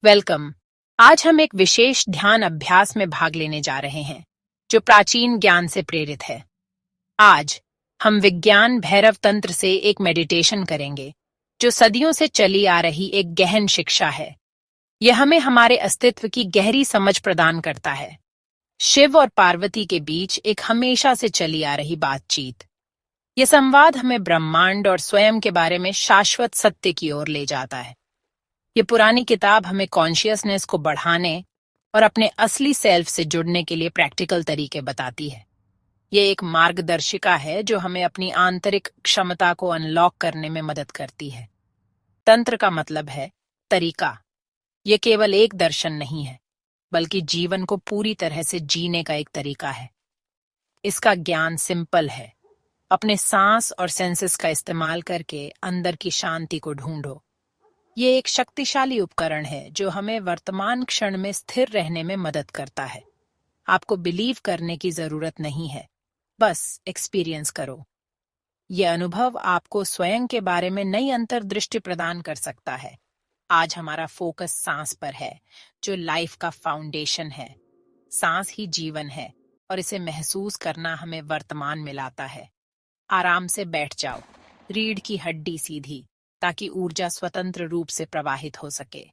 Welcome. आज हम एक विशेष ध्यान अभ्यास में भाग लेने जा रहे हैं जो प्राचीन ज्ञान से प्रेरित है। आज हम विज्ञान भैरव तंत्र से एक मेडिटेशन करेंगे जो सदियों से चली आ रही एक गहन शिक्षा है। यह हमें हमारे अस्तित्व की गहरी समझ प्रदान करता है। शिव और पार्वती के बीच एक हमेशा से चली आ रही बातचीत। यह संवाद हमें ब्रह्मांड और स्वयं के बारे में शाश्वत सत्य की ओर ले जाता है। ये पुरानी किताब हमें कॉन्शियसनेस को बढ़ाने और अपने असली सेल्फ से जुड़ने के लिए प्रैक्टिकल तरीके बताती है। ये एक मार्गदर्शिका है जो हमें अपनी आंतरिक क्षमता को अनलॉक करने में मदद करती है। तंत्र का मतलब है तरीका। ये केवल एक दर्शन नहीं है, बल्कि जीवन को पूरी तरह से जीने का एक तरीका है। इसका ज्ञान सिंपल है। अपने सांस और सेंसेस का इस्तेमाल करके अंदर की शांति को ढूंढो। ये एक शक्तिशाली उपकरण है जो हमें वर्तमान क्षण में स्थिर रहने में मदद करता है। आपको बिलीव करने की जरूरत नहीं है, बस एक्सपीरियंस करो। यह अनुभव आपको स्वयं के बारे में नई अंतर्दृष्टि प्रदान कर सकता है। आज हमारा फोकस सांस पर है, जो लाइफ का फाउंडेशन है। सांस ही जीवन है और इसे महसूस करना हमें वर्तमान में लाता है। आराम से बैठ जाओ, रीढ़ की हड्डी सीधी, ताकि ऊर्जा स्वतंत्र रूप से प्रवाहित हो सके।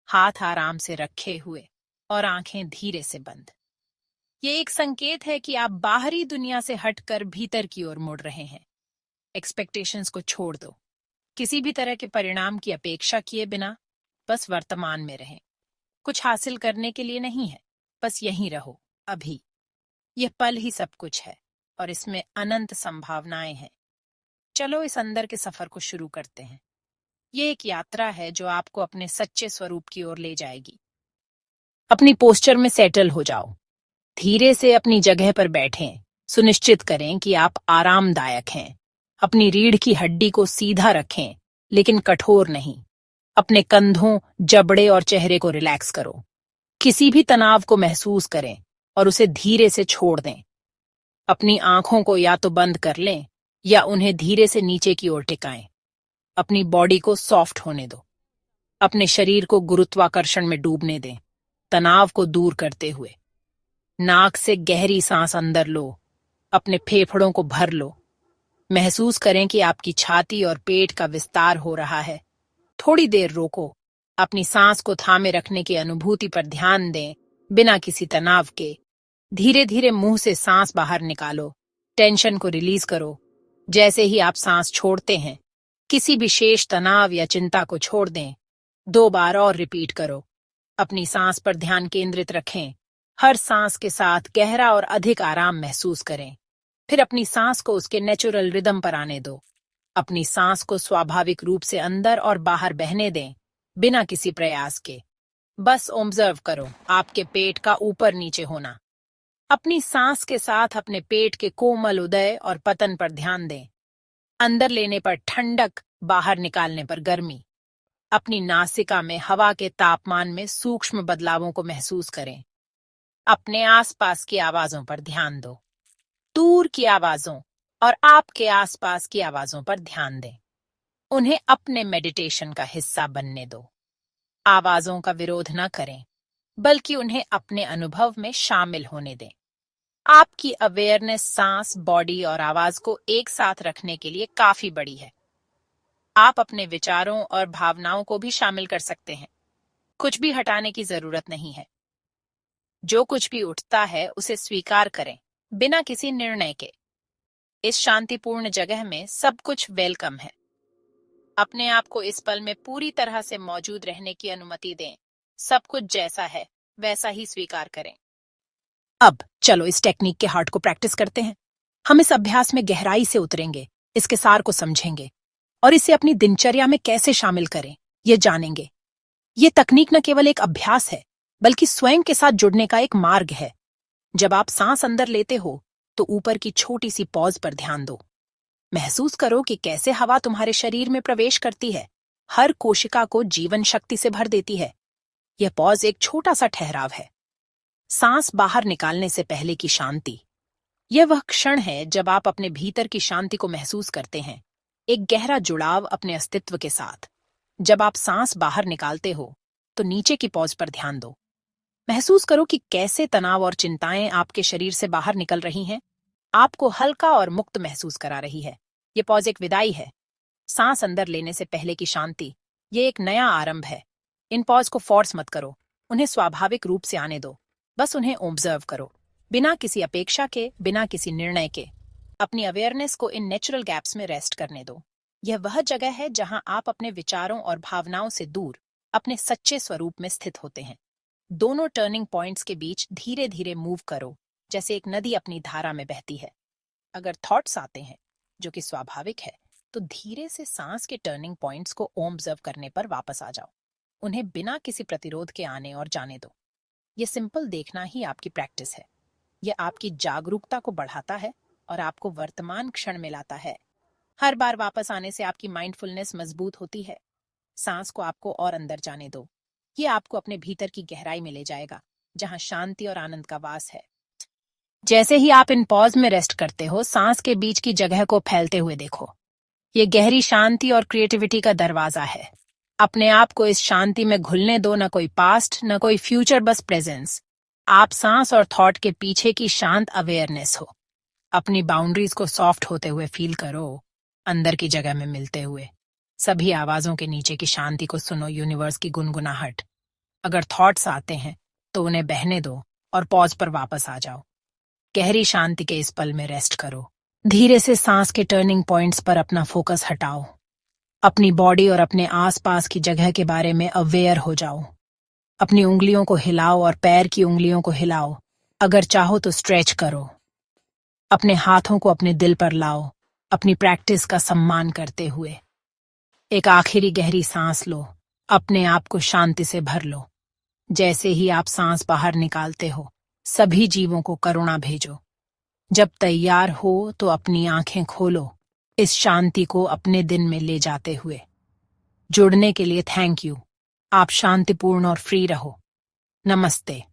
हाथ आराम से रखे हुए और आंखें धीरे से बंद। ये एक संकेत है कि आप बाहरी दुनिया से हटकर भीतर की ओर मुड़ रहे हैं। एक्सपेक्टेशंस को छोड़ दो। किसी भी तरह के परिणाम की अपेक्षा किए बिना बस वर्तमान में रहें। कुछ हासिल करने के लिए नहीं है, बस यहीं रहो, अभी। यह पल ही सब कुछ है और इसमें अनंत संभावनाएं हैं। चलो इस अंदर के सफर को शुरू करते हैं। ये एक यात्रा है जो आपको अपने सच्चे स्वरूप की ओर ले जाएगी। अपनी पोस्चर में सेटल हो जाओ। धीरे से अपनी जगह पर बैठें। सुनिश्चित करें कि आप आरामदायक हैं। अपनी रीढ़ की हड्डी को सीधा रखें, लेकिन कठोर नहीं। अपने कंधों, जबड़े और चेहरे को रिलैक्स करो। किसी भी तनाव को महसूस करें और उसे धीरे से छोड़ दें। अपनी आंखों को या तो बंद कर लें या उन्हें धीरे से नीचे की ओर टिकाएं। अपनी बॉडी को सॉफ्ट होने दो। अपने शरीर को गुरुत्वाकर्षण में डूबने दें, तनाव को दूर करते हुए। नाक से गहरी सांस अंदर लो। अपने फेफड़ों को भर लो। महसूस करें कि आपकी छाती और पेट का विस्तार हो रहा है। थोड़ी देर रोको। अपनी सांस को थामे रखने की अनुभूति पर ध्यान दें, बिना किसी तनाव के। धीरे धीरे मुंह से सांस बाहर निकालो। टेंशन को रिलीज करो। जैसे ही आप सांस छोड़ते हैं, किसी विशेष तनाव या चिंता को छोड़ दें। 2 बार और रिपीट करो। अपनी सांस पर ध्यान केंद्रित रखें। हर सांस के साथ गहरा और अधिक आराम महसूस करें। फिर अपनी सांस को उसके नेचुरल रिदम पर आने दो। अपनी सांस को स्वाभाविक रूप से अंदर और बाहर बहने दें, बिना किसी प्रयास के। बस ऑब्जर्व करो आपके पेट का ऊपर नीचे होना। अपनी सांस के साथ अपने पेट के कोमल उदय और पतन पर ध्यान दें। अंदर लेने पर ठंडक, बाहर निकालने पर गर्मी। अपनी नासिका में हवा के तापमान में सूक्ष्म बदलावों को महसूस करें। अपने आसपास की आवाजों पर ध्यान दो। दूर की आवाजों और आपके आसपास की आवाजों पर ध्यान दें। उन्हें अपने मेडिटेशन का हिस्सा बनने दो। आवाजों का विरोध न करें, बल्कि उन्हें अपने अनुभव में शामिल होने दें। आपकी अवेयरनेस सांस, बॉडी और आवाज को एक साथ रखने के लिए काफी बड़ी है। आप अपने विचारों और भावनाओं को भी शामिल कर सकते हैं। कुछ भी हटाने की जरूरत नहीं है। जो कुछ भी उठता है उसे स्वीकार करें, बिना किसी निर्णय के। इस शांतिपूर्ण जगह में सब कुछ वेलकम है। अपने आप को इस पल में पूरी तरह से मौजूद रहने की अनुमति दें। सब कुछ जैसा है वैसा ही स्वीकार करें। अब चलो इस टेक्निक के हार्ट को प्रैक्टिस करते हैं। हम इस अभ्यास में गहराई से उतरेंगे, इसके सार को समझेंगे और इसे अपनी दिनचर्या में कैसे शामिल करें, ये जानेंगे। ये तकनीक न केवल एक अभ्यास है, बल्कि स्वयं के साथ जुड़ने का एक मार्ग है। जब आप सांस अंदर लेते हो, तो ऊपर की छोटी सी पॉज पर ध्यान दो। महसूस करो कि कैसे हवा तुम्हारे शरीर में प्रवेश करती है, हर कोशिका को जीवन शक्ति से भर देती है। यह पॉज एक छोटा सा ठहराव है। सांस बाहर निकालने से पहले की शांति। यह वह क्षण है जब आप अपने भीतर की शांति को महसूस करते हैं, एक गहरा जुड़ाव अपने अस्तित्व के साथ। जब आप सांस बाहर निकालते हो, तो नीचे की पॉज पर ध्यान दो। महसूस करो कि कैसे तनाव और चिंताएं आपके शरीर से बाहर निकल रही हैं। आपको हल्का और मुक्त महसूस करा रही है। ये पॉज एक विदाई है। सांस अंदर लेने से पहले की शांति। ये एक नया आरंभ है। इन पॉज को फोर्स मत करो। उन्हें स्वाभाविक रूप से आने दो। बस उन्हें ऑब्जर्व करो, बिना किसी अपेक्षा के, बिना किसी निर्णय के। अपनी अवेयरनेस को इन नेचुरल गैप्स में रेस्ट करने दो। यह वह जगह है जहां आप अपने विचारों और भावनाओं से दूर अपने सच्चे स्वरूप में स्थित होते हैं। दोनों टर्निंग पॉइंट्स के बीच धीरे धीरे मूव करो, जैसे एक नदी अपनी धारा में बहती है। अगर थॉट्स आते हैं, जो कि स्वाभाविक है, तो धीरे से सांस के टर्निंग पॉइंट्स को ऑब्जर्व करने पर वापस आ जाओ। उन्हें बिना किसी प्रतिरोध के आने और जाने दो। ये सिंपल देखना ही आपकी प्रैक्टिस है। यह आपकी जागरूकता को बढ़ाता है और आपको वर्तमान क्षण में लाता है। हर बार वापस आने से आपकी माइंडफुलनेस मजबूत होती है। सांस को आपको और अंदर जाने दो। ये आपको अपने भीतर की गहराई में ले जाएगा, जहां शांति और आनंद का वास है। जैसे ही आप इन पॉज में रेस्ट करते हो, सांस के बीच की जगह को फैलते हुए देखो। ये गहरी शांति और क्रिएटिविटी का दरवाजा है। अपने आप को इस शांति में घुलने दो। न कोई पास्ट, न कोई फ्यूचर, बस प्रेजेंस। आप सांस और थॉट के पीछे की शांत अवेयरनेस हो। अपनी बाउंड्रीज को सॉफ्ट होते हुए फील करो, अंदर की जगह में मिलते हुए। सभी आवाजों के नीचे की शांति को सुनो, यूनिवर्स की गुनगुनाहट। अगर थॉट्स आते हैं तो उन्हें बहने दो और पॉज पर वापस आ जाओ। गहरी शांति के इस पल में रेस्ट करो। धीरे से सांस के टर्निंग पॉइंट्स पर अपना फोकस हटाओ। अपनी बॉडी और अपने आसपास की जगह के बारे में अवेयर हो जाओ। अपनी उंगलियों को हिलाओ और पैर की उंगलियों को हिलाओ। अगर चाहो तो स्ट्रेच करो। अपने हाथों को अपने दिल पर लाओ, अपनी प्रैक्टिस का सम्मान करते हुए। एक आखिरी गहरी सांस लो। अपने आप को शांति से भर लो। जैसे ही आप सांस बाहर निकालते हो, सभी जीवों को करुणा भेजो। जब तैयार हो तो अपनी आंखें खोलो, इस शांति को अपने दिन में ले जाते हुए। जुड़ने के लिए थैंक यू। आप शांतिपूर्ण और फ्री रहो। नमस्ते।